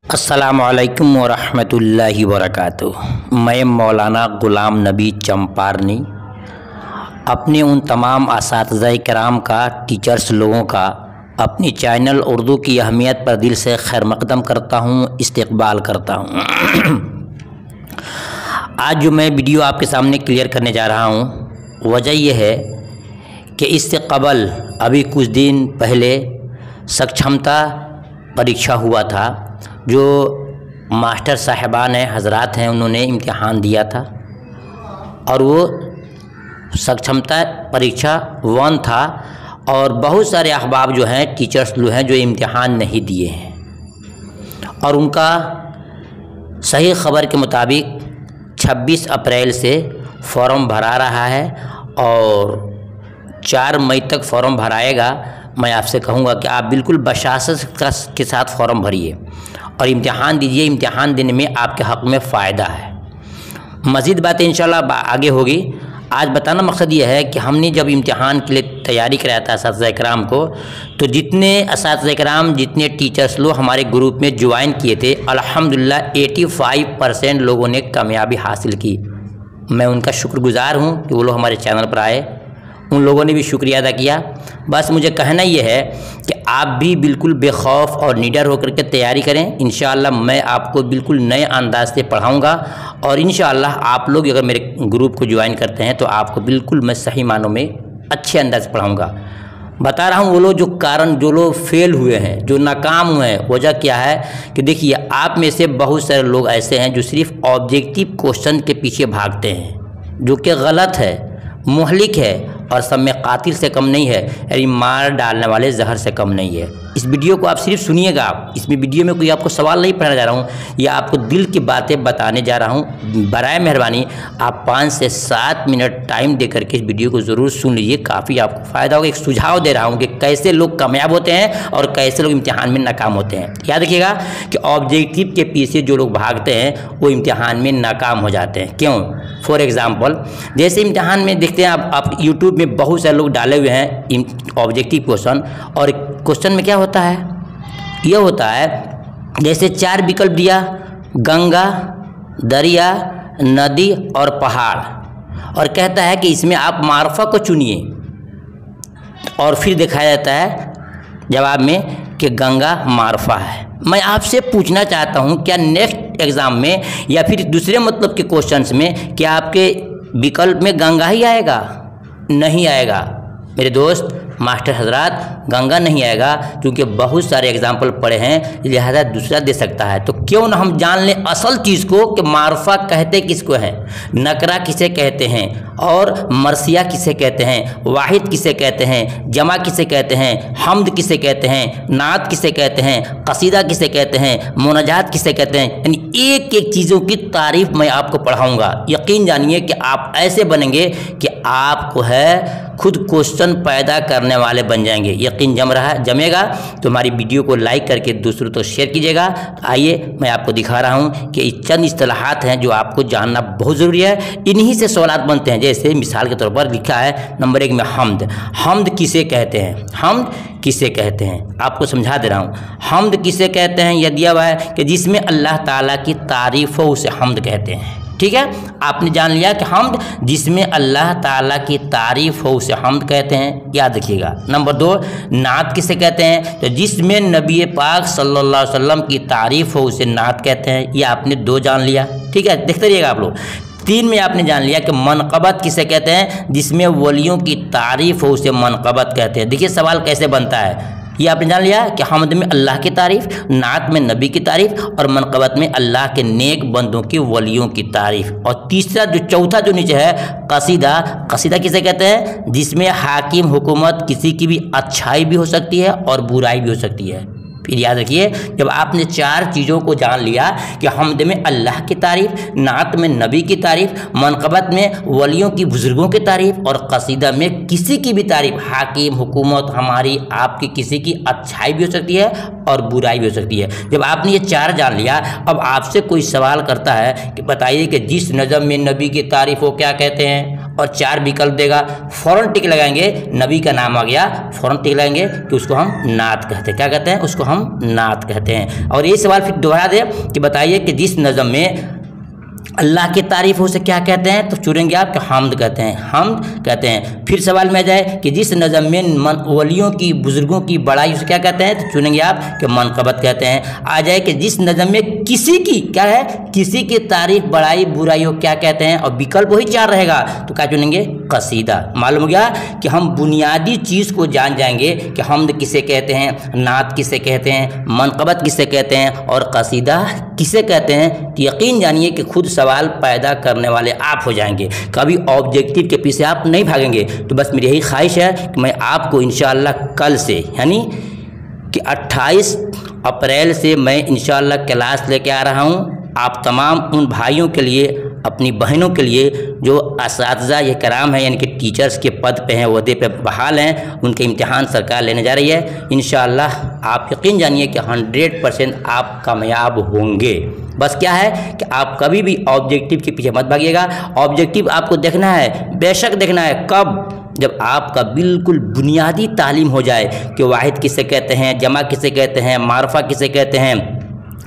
अस्सलामुअलैकुम वरहमतुल्लाहि वबरकातुहू। मैं मौलाना ग़ुलाम नबी चंपारनी अपने उन तमाम असातिज़ा-ए किराम का, टीचर्स लोगों का अपनी चैनल उर्दू की अहमियत पर दिल से खैर मकदम करता हूँ, इस्तकबाल करता हूँ। आज जो मैं वीडियो आपके सामने क्लियर करने जा रहा हूँ, वजह यह है कि इससे कबल अभी कुछ दिन पहले सक्षमता परीक्षा हुआ था। जो मास्टर साहिबान हैं, हजरात हैं, उन्होंने इम्तिहान दिया था और वो सक्षमता परीक्षा 1 था और बहुत सारे अहबाब जो हैं, टीचर्स लोग हैं जो इम्तिहान नहीं दिए हैं और उनका सही खबर के मुताबिक 26 अप्रैल से फॉर्म भरा रहा है और 4 मई तक फॉर्म भराएगा। मैं आपसे कहूँगा कि आप बिल्कुल बशासत के साथ फॉर्म भरिए और इम्तिहान दीजिए। इम्तिहान देने में आपके हक़ में फ़ायदा है। मज़ीद बातें इंशाल्लाह आगे होगी। आज बताना मकसद ये है कि हमने जब इम्तिहान के लिए तैयारी कराया था असातिज़ा किराम को, तो जितने असातिज़ा किराम, जितने टीचर्स लोग हमारे ग्रुप में ज्वाइन किए थे, अल्हम्दुलिल्लाह 85% लोगों ने कामयाबी हासिल की। मैं उनका शुक्रगुज़ार हूँ कि वो लोग हमारे चैनल पर आए। उन लोगों ने भी शुक्रिया अदा किया। बस मुझे कहना यह है कि आप भी बिल्कुल बेखौफ और निडर होकर के तैयारी करें। इंशाअल्लाह मैं आपको बिल्कुल नए अंदाज से पढ़ाऊँगा और इंशाअल्लाह आप लोग अगर मेरे ग्रुप को ज्वाइन करते हैं तो आपको बिल्कुल मैं सही मानों में अच्छे अंदाज से पढ़ाऊँगा। बता रहा हूँ, वो लोग जो लोग फेल हुए हैं, जो नाकाम हुए हैं, वजह क्या है कि देखिए, आप में से बहुत सारे लोग ऐसे हैं जो सिर्फ ऑब्जेक्टिव क्वेश्चन के पीछे भागते हैं, जो कि गलत है, मुहलिक है और सब में कातिल से कम नहीं है, यानी मार डालने वाले जहर से कम नहीं है। इस वीडियो को आप सिर्फ सुनिएगा। इसमें वीडियो में कोई आपको सवाल नहीं पढ़ाने जा रहा हूँ, या आपको दिल की बातें बताने जा रहा हूँ। बराए मेहरबानी आप 5 से 7 मिनट टाइम दे करके इस वीडियो को ज़रूर सुन लीजिए, काफ़ी आपको फ़ायदा होगा। एक सुझाव दे रहा हूँ कि कैसे लोग कामयाब होते हैं और कैसे लोग इम्तिहान में नाकाम होते हैं। याद रखिएगा कि ऑब्जेक्टिव के पीछे जो लोग भागते हैं वो इम्तिहान में नाकाम हो जाते हैं। क्यों? फॉर एग्ज़ाम्पल, जैसे इम्तिहान में देखते हैं आप यूट्यूब में बहुत सारे लोग डाले हुए हैं ऑब्जेक्टिव क्वेश्चन, और क्वेश्चन में क्या होता है, ये होता है जैसे 4 विकल्प दिया, गंगा, दरिया, नदी और पहाड़, और कहता है कि इसमें आप मारफा को चुनिए, और फिर दिखाया जाता है जवाब में कि गंगा मारफा है। मैं आपसे पूछना चाहता हूं, क्या नेक्स्ट एग्ज़ाम में या फिर दूसरे मतलब के क्वेश्चंस में क्या आपके विकल्प में गंगा ही आएगा? नहीं आएगा मेरे दोस्त, मास्टर हजरात, गंगा नहीं आएगा, क्योंकि बहुत सारे एग्जाम्पल पढ़े हैं, लिहाजा दूसरा दे सकता है। तो क्यों ना हम जान लें असल चीज़ को कि मारफा कहते किसको हैं, नकरा किसे कहते हैं, और मरसिया किसे कहते हैं, वाहिद किसे कहते हैं, जमा किसे कहते हैं, हम्द किसे कहते हैं, नात किसे कहते हैं, कसीदा किसे कहते हैं, मुनाजात किसे कहते हैं। यानी एक एक चीज़ों की तारीफ मैं आपको पढ़ाऊँगा। यकीन जानिए कि आप ऐसे बनेंगे कि आपको है खुद क्वेश्चन पैदा करने वाले बन जाएंगे। यकीन जमेगा तो हमारी वीडियो को लाइक करके दूसरों तक शेयर कीजिएगा। आइए मैं आपको दिखा रहा हूं कि चंद इस्तिलाहात हैं जो आपको जानना बहुत ज़रूरी है। इन्हीं से सवालात बनते हैं। जैसे मिसाल के तौर पर लिखा है नंबर 1 में हम्द। हम्द किसे कहते हैं? हम्द किसे कहते हैं? आपको समझा दे रहा हूँ। हम्द किसे कहते हैं यह दिया हुआ है कि जिसमें अल्लाह ताला की तारीफ़ हो उसे हम्द कहते हैं। ठीक है, आपने जान लिया कि हम्द जिसमें अल्लाह ताला की तारीफ़ हो उसे हम्द कहते हैं। याद रखिएगा। नंबर 2, नात किसे कहते हैं? तो जिसमें नबी पाक सल्लल्लाहु अलैहि वसल्लम की तारीफ़ हो उसे नात कहते हैं। ये आपने 2 जान लिया। ठीक है, देखते रहिएगा आप लोग। 3 में आपने जान लिया कि मनक़बत किसे कहते हैं? जिसमें वलियों की तारीफ़ हो उसे मनक़बत कहते हैं। देखिए सवाल कैसे बनता है। ये आपने जान लिया कि हम्द में अल्लाह की तारीफ़, नात में नबी की तारीफ़, और मनक़बत में अल्लाह के नेक बंदों की वलियों की तारीफ़। और तीसरा चौथा जो नीचे है कसीदा। कसीदा किसे कहते हैं? जिसमें हाकिम हुकूमत किसी की भी अच्छाई भी हो सकती है और बुराई भी हो सकती है। फिर याद रखिए, जब आपने 4 चीज़ों को जान लिया कि हम्द में अल्लाह की तारीफ़, नात में नबी की तारीफ़, मनक़बत में वलियों की बुज़ुर्गों की तारीफ़, और कसीदा में किसी की भी तारीफ़, हाकिम हुकूमत, हमारी आपकी किसी की अच्छाई भी हो सकती है और बुराई भी हो सकती है। जब आपने ये 4 जान लिया, अब आपसे कोई सवाल करता है कि बताइए कि जिस नज़म में नबी की तारीफ़ वो क्या कहते हैं और 4 विकल्प देगा, फ़ौरन टिक लगाएंगे, नबी का नाम आ गया, फ़ौरन टिक लगाएंगे कि उसको हम नात कहते हैं। क्या कहते हैं? उसको हम नात कहते हैं। और ये सवाल फिर दोहरा दे कि बताइए कि जिस नज़म में अल्लाह की तारीफ़ उसे क्या कहते हैं? तो चुनेंगे आप कि हम्द कहते हैं, हम्द कहते हैं। फिर सवाल में आ जाए कि जिस नज़म में वलियों की, बुजुर्गों की बड़ाई उसे क्या कहते हैं? तो चुनेंगे आप कि मनक़बत कहते हैं। आ जाए कि जिस नज़म में किसी की क्या है, किसी की तारीफ़, बड़ाई, बुराइयों क्या कहते हैं, और विकल्प वही 4 रहेगा, तो क्या चुनेंगे? कसीदा। मालूम हो गया कि हम बुनियादी चीज़ को जान जाएंगे कि हम्द किसे कहते हैं, नात किसे कहते हैं, मनक़बत किसे कहते हैं और कसीदा किसे कहते हैं, तो यकीन जानिए कि खुद सवाल पैदा करने वाले आप हो जाएंगे। कभी ऑब्जेक्टिव के पीछे आप नहीं भागेंगे। तो बस मेरी यही ख्वाहिश है कि मैं आपको इंशाअल्लाह कल से, यानी कि 28 अप्रैल से मैं इंशाअल्लाह क्लास लेके आ रहा हूँ। आप तमाम उन भाइयों के लिए, अपनी बहनों के लिए जो असातिज़ा ये कराम हैं, यानी कि टीचर्स के पद पे हैं, ओहदे पे बहाल हैं, उनके इम्तिहान सरकार लेने जा रही है। इंशाअल्लाह आप यकीन जानिए कि 100% आप कामयाब होंगे। बस क्या है कि आप कभी भी ऑब्जेक्टिव के पीछे मत भागिएगा। ऑब्जेक्टिव आपको देखना है, बेशक देखना है, कब? जब आपका बिल्कुल बुनियादी तालीम हो जाए कि वाहिद किसे कहते हैं, जमा किसे कहते हैं, मारफा किसे कहते हैं,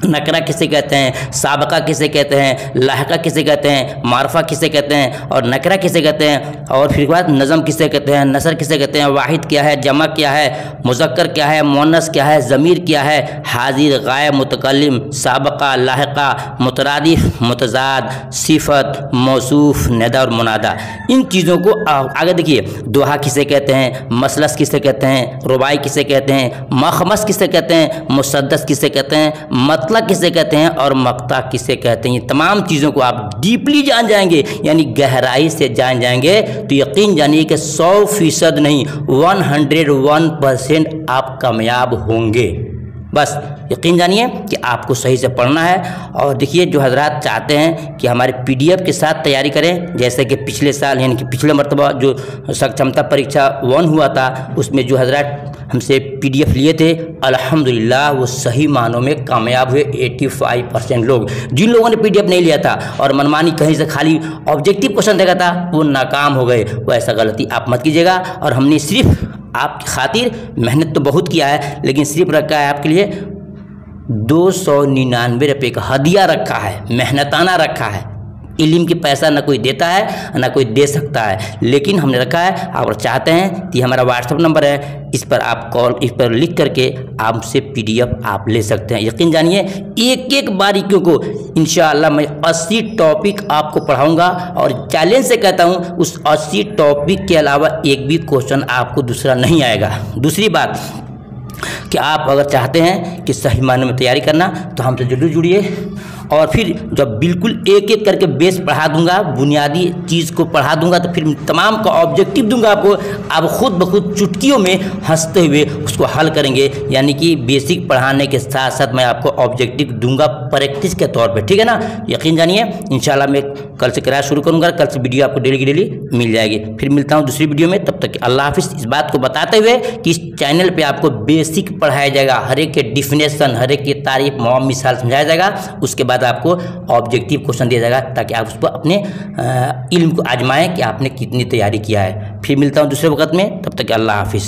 नकरा किसे कहते हैं, साबका किसे कहते हैं, लाहका किसे कहते हैं, मारफा किसे कहते हैं और नकरा किसे कहते हैं, और फिर बाद नज़म किसे कहते हैं, नसर किसे कहते हैं, वाहिद क्या है, जमा क्या है, मुज़क्कर क्या है, मुअन्नस क्या है, ज़मीर क्या है, हाजिर, गायब, मुतकल्लिम, साबका, लाहका, मुतरादिफ, मुतज़ाद, सिफत, मौसूफ, नदा और मुनादा। इन चीज़ों को आगे देखिए। दोहा किसे कहते हैं, मसलस किसे कहते हैं, रुबाई किसे कहते हैं, मखमस किसे कहते हैं, मुसद्दस किसे कहते हैं, मतलब किसे कहते हैं और मक्ता किसे कहते हैं। ये तमाम चीज़ों को आप डीपली जान जाएंगे, यानी गहराई से जान जाएंगे, तो यकीन जानिए कि 100% नहीं, 101% आप कामयाब होंगे। बस यकीन जानिए कि आपको सही से पढ़ना है। और देखिए, जो हजरात चाहते हैं कि हमारे PDF के साथ तैयारी करें, जैसे कि पिछले साल, यानी कि पिछले मरतबा जो सक्षमता परीक्षा 1 हुआ था, उसमें जो हजरात हमसे PDF लिए थे, अल्हम्दुलिल्लाह वो सही मानों में कामयाब हुए 85% लोग। जिन लोगों ने PDF नहीं लिया था और मनमानी कहीं से खाली ऑब्जेक्टिव क्वेश्चन देखा था, वो नाकाम हो गए। वो ऐसा गलती आप मत कीजिएगा। और हमने सिर्फ आपकी खातिर मेहनत तो बहुत किया है, लेकिन सिर्फ रखा है आपके लिए 299 रुपये का हदिया रखा है, मेहनताना रखा है। इल्म की पैसा ना कोई देता है ना कोई दे सकता है, लेकिन हमने रखा है। आप चाहते हैं कि हमारा WhatsApp नंबर है, इस पर आप कॉल, इस पर लिख करके आपसे PDF आप ले सकते हैं। यकीन जानिए एक एक बारीकियों को इंशाअल्लाह मैं 80 टॉपिक आपको पढ़ाऊंगा, और चैलेंज से कहता हूं उस 80 टॉपिक के अलावा एक भी क्वेश्चन आपको दूसरा नहीं आएगा। दूसरी बात कि आप अगर चाहते हैं कि सही मायने में तैयारी करना, तो हमसे जरूर जुड़िए। और फिर जब बिल्कुल एक एक करके बेस पढ़ा दूंगा, बुनियादी चीज़ को पढ़ा दूंगा, तो फिर तमाम का ऑब्जेक्टिव दूंगा आपको। आप खुद ब खुद चुटकियों में हंसते हुए उसको हल करेंगे। यानी कि बेसिक पढ़ाने के साथ साथ मैं आपको ऑब्जेक्टिव दूंगा प्रैक्टिस के तौर पे, ठीक है ना। यकीन जानिए इंशाल्लाह मैं कल से क्लास शुरू करूँगा। कल से वीडियो आपको डेली की डेली मिल जाएगी। फिर मिलता हूँ दूसरी वीडियो में, तब तक अल्लाह हाफिज़। इस बात को बताते हुए कि इस चैनल पर आपको बेसिक पढ़ाया जाएगा, हर एक के डिफिनेशन, हर एक की तारीफ, मौम मिसाल समझाया जाएगा। उसके बाद आपको ऑब्जेक्टिव क्वेश्चन दिया जाएगा, ताकि आप उस पर अपने इल्म को आजमाएं कि आपने कितनी तैयारी किया है। फिर मिलता हूं दूसरे वक्त में, तब तक अल्लाह हाफिज़।